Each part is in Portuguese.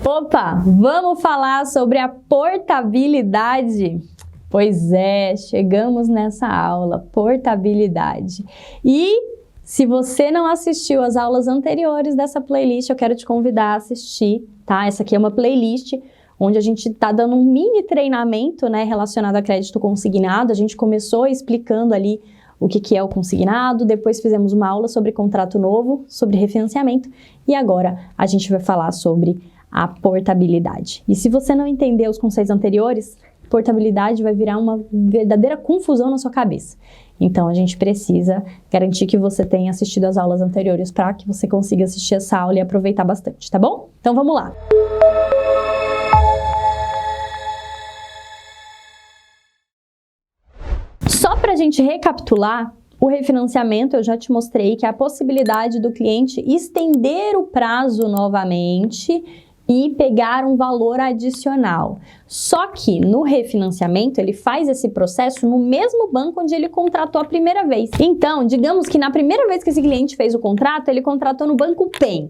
Opa, vamos falar sobre a portabilidade? Pois é, chegamos nessa aula, portabilidade. E se você não assistiu às aulas anteriores dessa playlist, eu quero te convidar a assistir, tá? Essa aqui é uma playlist onde a gente tá dando um mini treinamento, né, relacionado a crédito consignado. A gente começou explicando ali o que é o consignado, depois fizemos uma aula sobre contrato novo, sobre refinanciamento, e agora a gente vai falar sobre a portabilidade. E se você não entender os conceitos anteriores, portabilidade vai virar uma verdadeira confusão na sua cabeça. Então, a gente precisa garantir que você tenha assistido às aulas anteriores para que você consiga assistir essa aula e aproveitar bastante, tá bom? Então, vamos lá! Só para a gente recapitular, o refinanciamento eu já te mostrei que é a possibilidade do cliente estender o prazo novamente e pegar um valor adicional. Só que no refinanciamento ele faz esse processo no mesmo banco onde ele contratou a primeira vez. Então, digamos que na primeira vez que esse cliente fez o contrato, ele contratou no Banco PEN,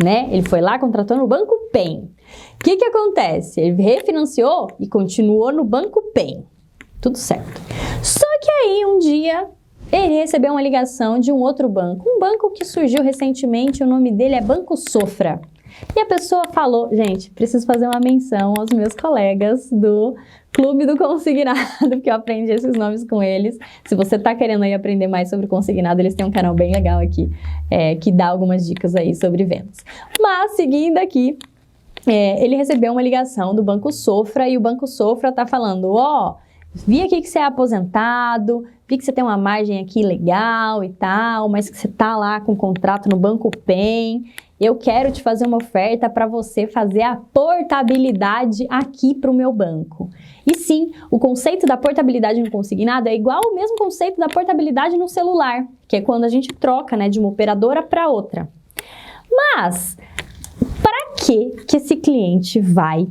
né? Ele foi lá, contratou no Banco PEN. O que acontece? Ele refinanciou e continuou no Banco PEN. Tudo certo. Só que aí um dia ele recebeu uma ligação de um outro banco, um banco que surgiu recentemente, o nome dele é Banco Sofra. E a pessoa falou, gente, preciso fazer uma menção aos meus colegas do Clube do Consignado, porque eu aprendi esses nomes com eles. Se você tá querendo aí aprender mais sobre consignado, eles têm um canal bem legal aqui, que dá algumas dicas aí sobre vendas. Mas, seguindo aqui, ele recebeu uma ligação do Banco Sofra e o Banco Sofra tá falando, vi aqui que você é aposentado, vi que você tem uma margem aqui legal e tal, mas que você tá lá com contrato no Banco PEN. Eu quero te fazer uma oferta para você fazer a portabilidade aqui para o meu banco. E sim, o conceito da portabilidade no consignado é igual ao mesmo conceito da portabilidade no celular, que é quando a gente troca, né, de uma operadora para outra. Mas, para que esse cliente vai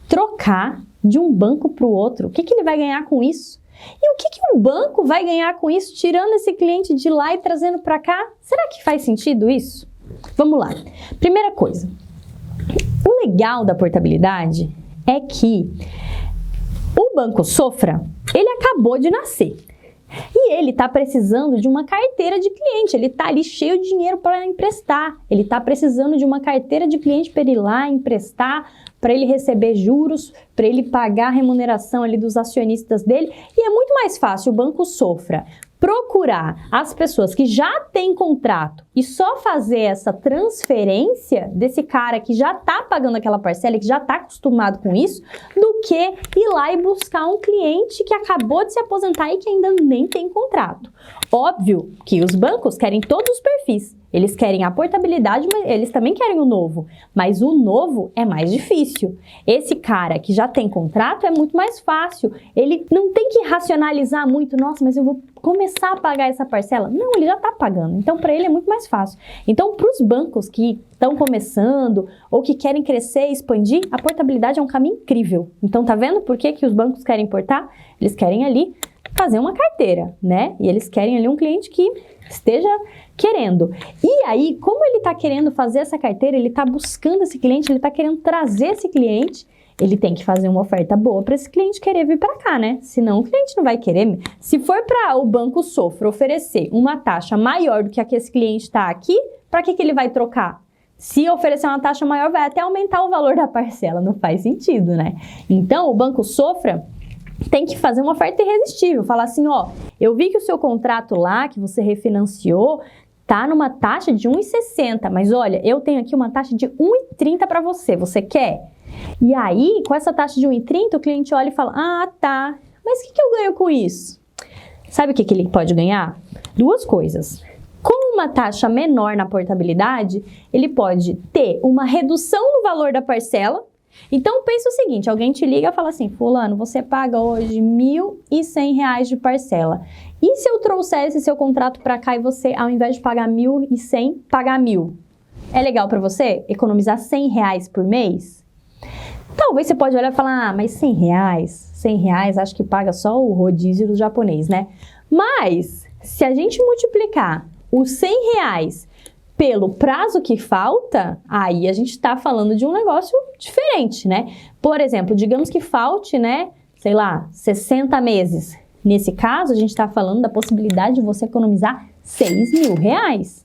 trocar de um banco para o outro? O que ele vai ganhar com isso? E o que um banco vai ganhar com isso, tirando esse cliente de lá e trazendo para cá? Será que faz sentido isso? Vamos lá. Primeira coisa, o legal da portabilidade é que o Banco Sofra, ele acabou de nascer. E ele está precisando de uma carteira de cliente, ele está ali cheio de dinheiro para emprestar. Ele está precisando de uma carteira de cliente para ele ir lá emprestar, para ele receber juros, para ele pagar a remuneração ali dos acionistas dele. E é muito mais fácil o Banco Sofra procurar as pessoas que já têm contrato e só fazer essa transferência desse cara que já está pagando aquela parcela, que já está acostumado com isso, do que ir lá e buscar um cliente que acabou de se aposentar e que ainda nem tem contrato. Óbvio que os bancos querem todos os perfis. Eles querem a portabilidade, mas eles também querem o novo. Mas o novo é mais difícil. Esse cara que já tem contrato é muito mais fácil. Ele não tem que racionalizar muito. Nossa, mas eu vou começar a pagar essa parcela. Não, ele já está pagando. Então, para ele é muito mais fácil. Então, para os bancos que estão começando ou que querem crescer e expandir, a portabilidade é um caminho incrível. Então, tá vendo por que os bancos querem importar? Eles querem ali fazer uma carteira, né? E eles querem ali um cliente que esteja querendo. E aí, como ele está querendo fazer essa carteira, ele está buscando esse cliente, ele está querendo trazer esse cliente, ele tem que fazer uma oferta boa para esse cliente querer vir para cá, né? Senão o cliente não vai querer. Se for para o Banco Sofra oferecer uma taxa maior do que a que esse cliente está aqui, para que ele vai trocar? Se oferecer uma taxa maior, vai até aumentar o valor da parcela, não faz sentido, né? Então, o Banco Sofra tem que fazer uma oferta irresistível, falar assim, eu vi que o seu contrato lá, que você refinanciou, tá numa taxa de 1,60, mas olha, eu tenho aqui uma taxa de 1,30 para você, você quer? E aí, com essa taxa de 1,30, o cliente olha e fala, tá, mas o que eu ganho com isso? Sabe o que ele pode ganhar? Duas coisas. Com uma taxa menor na portabilidade, ele pode ter uma redução no valor da parcela. Então, pensa o seguinte, alguém te liga e fala assim, fulano, você paga hoje R$ 1.100 de parcela. E se eu trouxesse seu contrato para cá e você, ao invés de pagar 1.100, pagar 1.000? É legal para você economizar R$100 por mês? Talvez você pode olhar e falar, mas R$100 acho que paga só o rodízio do japonês, né? Mas, se a gente multiplicar os R$100 pelo prazo que falta, aí a gente está falando de um negócio diferente, né? Por exemplo, digamos que falte, né, sei lá, 60 meses. Nesse caso, a gente está falando da possibilidade de você economizar R$6.000.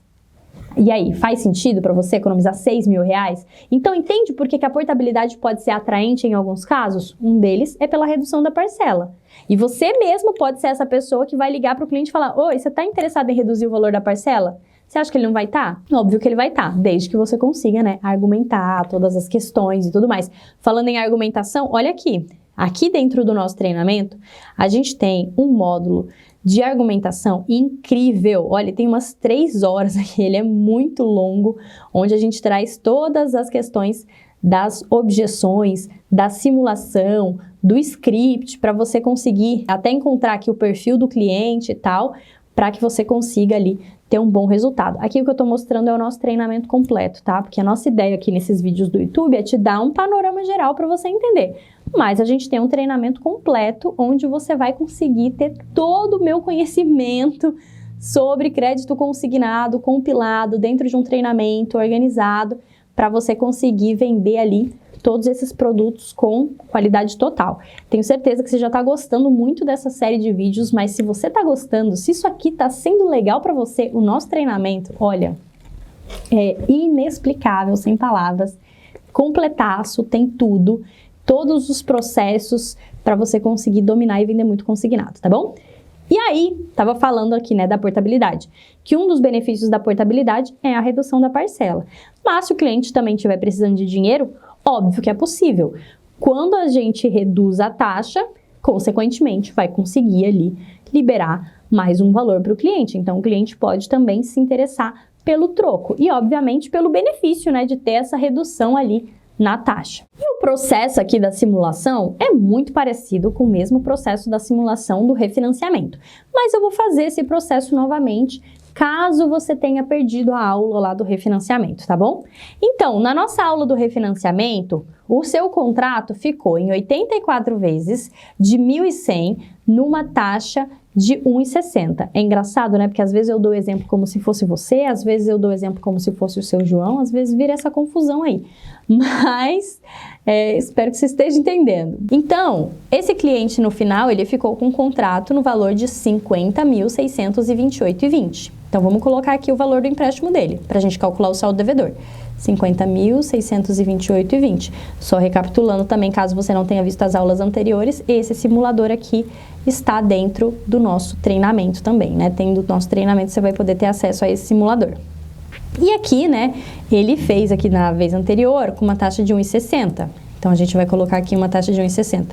E aí, faz sentido para você economizar R$6.000? Então, entende por que a portabilidade pode ser atraente em alguns casos? Um deles é pela redução da parcela. E você mesmo pode ser essa pessoa que vai ligar para o cliente e falar: oi, você está interessado em reduzir o valor da parcela? Você acha que ele não vai estar? Óbvio que ele vai estar, desde que você consiga, né, argumentar todas as questões e tudo mais. Falando em argumentação, olha aqui. Aqui dentro do nosso treinamento, a gente tem um módulo de argumentação incrível. Olha, tem umas 3 horas aqui, ele é muito longo, onde a gente traz todas as questões das objeções, da simulação, do script, para você conseguir até encontrar aqui o perfil do cliente e tal, para que você consiga ali ter um bom resultado. Aqui o que eu estou mostrando é o nosso treinamento completo, tá? Porque a nossa ideia aqui nesses vídeos do YouTube é te dar um panorama geral para você entender. Mas a gente tem um treinamento completo onde você vai conseguir ter todo o meu conhecimento sobre crédito consignado, compilado dentro de um treinamento organizado para você conseguir vender ali todos esses produtos com qualidade total. Tenho certeza que você já está gostando muito dessa série de vídeos, mas se você está gostando, se isso aqui está sendo legal para você, o nosso treinamento, olha, é inexplicável, sem palavras, completaço, tem tudo, todos os processos para você conseguir dominar e vender muito consignado, tá bom? E aí, estava falando aqui, né, da portabilidade, que um dos benefícios da portabilidade é a redução da parcela. Mas se o cliente também estiver precisando de dinheiro, óbvio que é possível. Quando a gente reduz a taxa, consequentemente, vai conseguir ali liberar mais um valor para o cliente. Então, o cliente pode também se interessar pelo troco e, obviamente, pelo benefício, né, de ter essa redução ali na taxa. E o processo aqui da simulação é muito parecido com o mesmo processo da simulação do refinanciamento, mas eu vou fazer esse processo novamente caso você tenha perdido a aula lá do refinanciamento, tá bom? Então, na nossa aula do refinanciamento, o seu contrato ficou em 84 vezes de 1.100 numa taxa de 1,60. É engraçado, né? Porque às vezes eu dou exemplo como se fosse você, às vezes eu dou exemplo como se fosse o seu João, às vezes vira essa confusão aí. Mas espero que você esteja entendendo. Então, esse cliente no final, ele ficou com um contrato no valor de R$ 50.628,20. Então, vamos colocar aqui o valor do empréstimo dele, para a gente calcular o saldo devedor. R$ 50.628,20. Só recapitulando também, caso você não tenha visto as aulas anteriores, esse simulador aqui está dentro do nosso treinamento também, né? Tendo o nosso treinamento, você vai poder ter acesso a esse simulador. E aqui, né, ele fez aqui na vez anterior com uma taxa de 1,60. Então, a gente vai colocar aqui uma taxa de 1,60.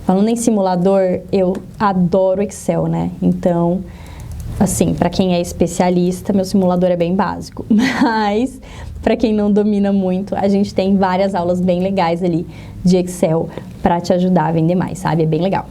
Falando em simulador, eu adoro Excel, né? Então, assim, para quem é especialista, meu simulador é bem básico. Mas, para quem não domina muito, a gente tem várias aulas bem legais ali de Excel para te ajudar a vender mais, sabe? É bem legal.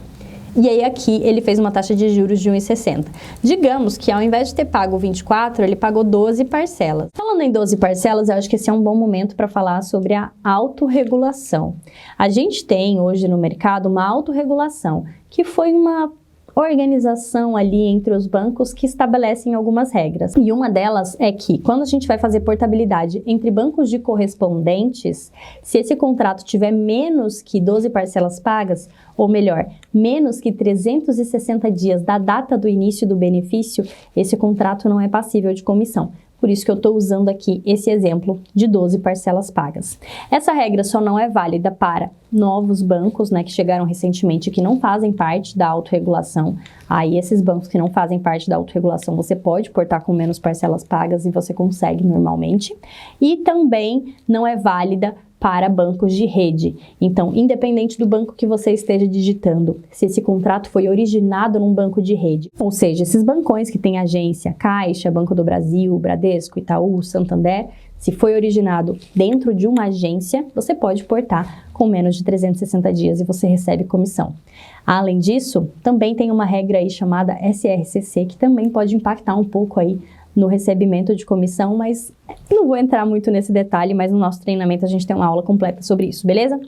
E aí aqui ele fez uma taxa de juros de 1,60. Digamos que ao invés de ter pago 24, ele pagou 12 parcelas. Falando em 12 parcelas, eu acho que esse é um bom momento para falar sobre a autorregulação. A gente tem hoje no mercado uma autorregulação, que foi uma organização ali entre os bancos que estabelecem algumas regras. E uma delas é que, quando a gente vai fazer portabilidade entre bancos de correspondentes, se esse contrato tiver menos que 12 parcelas pagas, ou melhor, menos que 360 dias da data do início do benefício, esse contrato não é passível de comissão. Por isso que eu estou usando aqui esse exemplo de 12 parcelas pagas. Essa regra só não é válida para novos bancos, né, que chegaram recentemente e que não fazem parte da autorregulação. Aí esses bancos que não fazem parte da autorregulação, você pode portar com menos parcelas pagas e você consegue normalmente. E também não é válida para bancos de rede. Então, independente do banco que você esteja digitando, se esse contrato foi originado num banco de rede, ou seja, esses bancões que têm agência, Caixa, Banco do Brasil, Bradesco, Itaú, Santander, se foi originado dentro de uma agência, você pode portar com menos de 360 dias e você recebe comissão. Além disso, também tem uma regra aí chamada SRCC, que também pode impactar um pouco aí no recebimento de comissão, mas não vou entrar muito nesse detalhe, mas no nosso treinamento a gente tem uma aula completa sobre isso, beleza?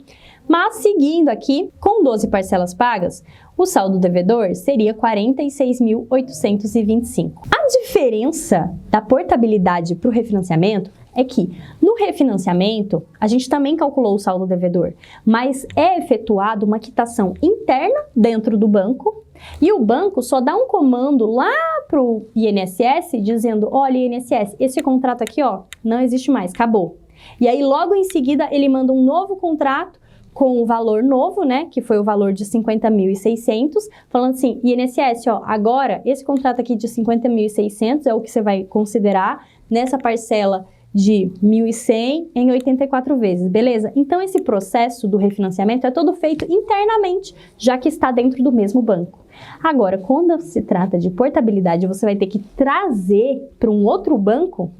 Mas seguindo aqui, com 12 parcelas pagas, o saldo devedor seria 46.825. A diferença da portabilidade para o refinanciamento é que no refinanciamento a gente também calculou o saldo devedor, mas é efetuada uma quitação interna dentro do banco e o banco só dá um comando lá para o INSS dizendo: olha, INSS, esse contrato aqui, ó, não existe mais, acabou. E aí logo em seguida ele manda um novo contrato com o valor novo, né, que foi o valor de 50.600, falando assim: INSS, ó, agora esse contrato aqui de 50.600 é o que você vai considerar nessa parcela de 1.100 em 84 vezes, beleza? Então esse processo do refinanciamento é todo feito internamente, já que está dentro do mesmo banco. Agora, quando se trata de portabilidade, você vai ter que trazer para um outro banco.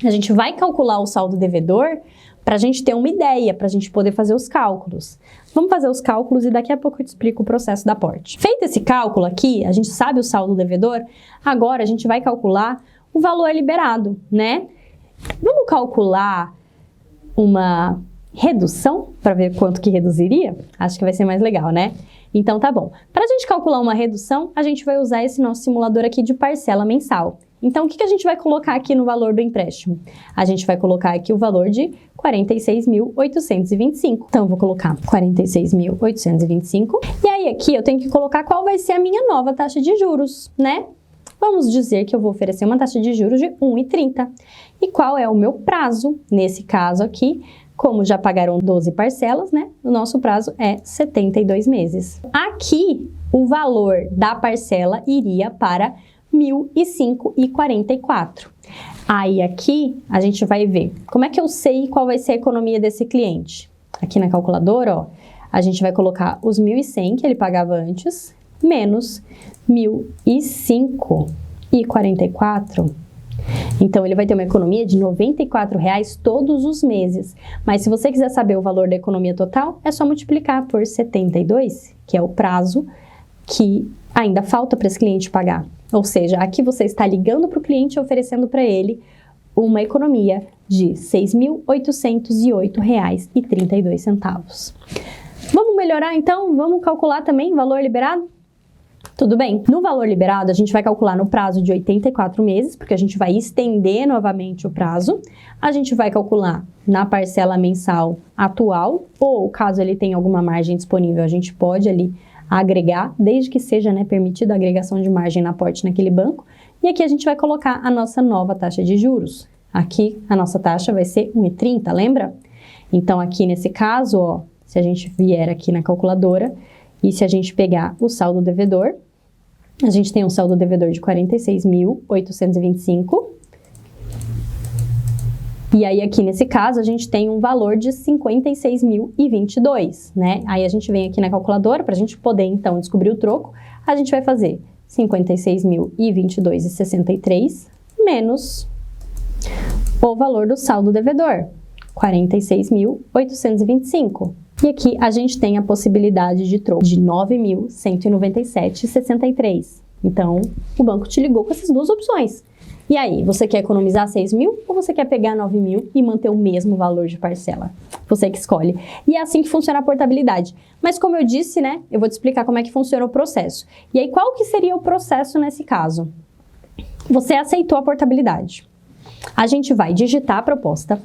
A gente vai calcular o saldo devedor para a gente ter uma ideia, para a gente poder fazer os cálculos. Vamos fazer os cálculos e daqui a pouco eu te explico o processo da aporte. Feito esse cálculo aqui, a gente sabe o saldo devedor, agora a gente vai calcular o valor liberado, né? Vamos calcular uma redução para ver quanto que reduziria? Acho que vai ser mais legal, né? Então tá bom. Para a gente calcular uma redução, a gente vai usar esse nosso simulador aqui de parcela mensal. Então, o que a gente vai colocar aqui no valor do empréstimo? A gente vai colocar aqui o valor de 46.825. Então, eu vou colocar 46.825. E aí, aqui, eu tenho que colocar qual vai ser a minha nova taxa de juros, né? Vamos dizer que eu vou oferecer uma taxa de juros de 1,30. E qual é o meu prazo? Nesse caso aqui, como já pagaram 12 parcelas, né? O nosso prazo é 72 meses. Aqui, o valor da parcela iria para 1.005,44. Aí aqui a gente vai ver como é que eu sei qual vai ser a economia desse cliente. Aqui na calculadora, ó, a gente vai colocar os 1.100 que ele pagava antes, menos 1.005,44. Então, ele vai ter uma economia de R$ 94,00 todos os meses. Mas se você quiser saber o valor da economia total, é só multiplicar por 72, que é o prazo que ainda falta para esse cliente pagar. Ou seja, aqui você está ligando para o cliente e oferecendo para ele uma economia de R$ 6.808,32. Vamos melhorar então? Vamos calcular também o valor liberado? Tudo bem? No valor liberado, a gente vai calcular no prazo de 84 meses, porque a gente vai estender novamente o prazo. A gente vai calcular na parcela mensal atual, ou caso ele tenha alguma margem disponível, a gente pode ali agregar, desde que seja, né, permitida a agregação de margem na aporte naquele banco. E aqui a gente vai colocar a nossa nova taxa de juros. Aqui a nossa taxa vai ser 1,30, lembra? Então aqui nesse caso, ó, se a gente vier aqui na calculadora e se a gente pegar o saldo devedor, a gente tem um saldo devedor de 46.825. E aí aqui nesse caso a gente tem um valor de 56.022, né? Aí a gente vem aqui na calculadora para a gente poder então descobrir o troco. A gente vai fazer 56.022,63 menos o valor do saldo devedor, 46.825. E aqui a gente tem a possibilidade de troco de 9.197,63. Então, o banco te ligou com essas duas opções. E aí, você quer economizar 6.000 ou você quer pegar 9.000 e manter o mesmo valor de parcela? Você que escolhe. E é assim que funciona a portabilidade. Mas como eu disse, né, eu vou te explicar como é que funciona o processo. E aí, qual que seria o processo nesse caso? Você aceitou a portabilidade. A gente vai digitar a proposta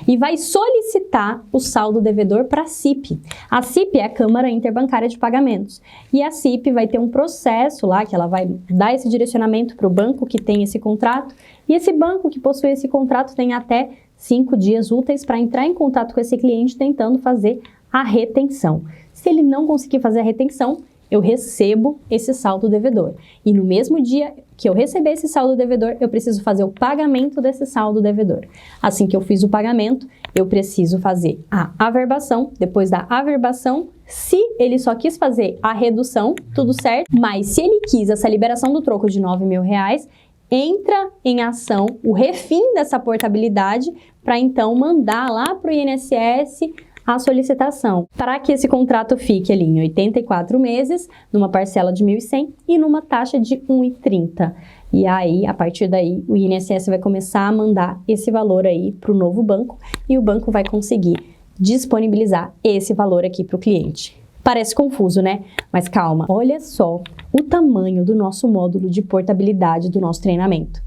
e vai solicitar o saldo devedor para a CIP. A CIP é a Câmara Interbancária de Pagamentos. E a CIP vai ter um processo lá, que ela vai dar esse direcionamento para o banco que tem esse contrato. E esse banco que possui esse contrato tem até 5 dias úteis para entrar em contato com esse cliente tentando fazer a retenção. Se ele não conseguir fazer a retenção, eu recebo esse saldo devedor. E no mesmo dia que eu receber esse saldo devedor, eu preciso fazer o pagamento desse saldo devedor. Assim que eu fiz o pagamento, eu preciso fazer a averbação. Depois da averbação, se ele só quis fazer a redução, tudo certo. Mas se ele quis essa liberação do troco de R$9.000, entra em ação o refim dessa portabilidade para então mandar lá para o INSS a solicitação para que esse contrato fique ali em 84 meses, numa parcela de 1.100 e numa taxa de 1,30. E aí, a partir daí, o INSS vai começar a mandar esse valor aí para o novo banco e o banco vai conseguir disponibilizar esse valor aqui para o cliente. Parece confuso, né? Mas calma, olha só o tamanho do nosso módulo de portabilidade do nosso treinamento.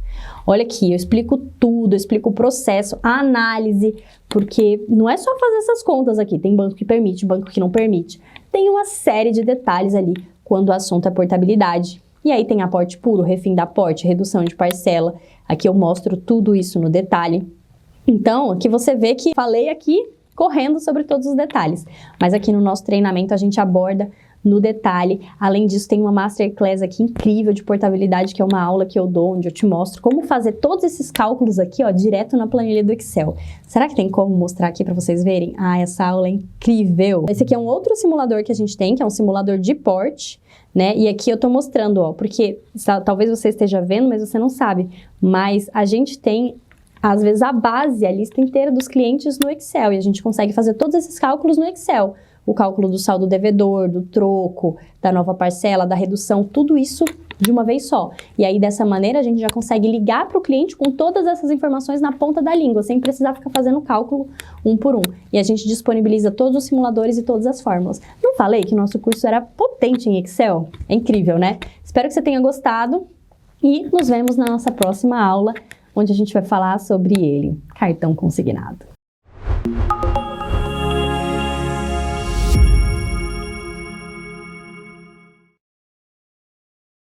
Olha aqui, eu explico tudo, eu explico o processo, a análise, porque não é só fazer essas contas aqui, tem banco que permite, banco que não permite. Tem uma série de detalhes ali quando o assunto é portabilidade. E aí tem aporte puro, refim da aporte, redução de parcela. Aqui eu mostro tudo isso no detalhe. Então, aqui você vê que falei aqui correndo sobre todos os detalhes. Mas aqui no nosso treinamento a gente aborda no detalhe. Além disso, tem uma Masterclass aqui incrível de portabilidade, que é uma aula que eu dou, onde eu te mostro como fazer todos esses cálculos aqui, ó, direto na planilha do Excel. Será que tem como mostrar aqui para vocês verem? Ah, essa aula é incrível! Esse aqui é um outro simulador que a gente tem, que é um simulador de porte, né? E aqui eu tô mostrando, ó, porque talvez você esteja vendo, mas você não sabe. Mas a gente tem, às vezes, a base, a lista inteira dos clientes no Excel, e a gente consegue fazer todos esses cálculos no Excel. O cálculo do saldo devedor, do troco, da nova parcela, da redução, tudo isso de uma vez só. E aí, dessa maneira, a gente já consegue ligar para o cliente com todas essas informações na ponta da língua, sem precisar ficar fazendo cálculo um por um. E a gente disponibiliza todos os simuladores e todas as fórmulas. Não falei que o nosso curso era potente em Excel? É incrível, né? Espero que você tenha gostado e nos vemos na nossa próxima aula, onde a gente vai falar sobre ele, cartão consignado.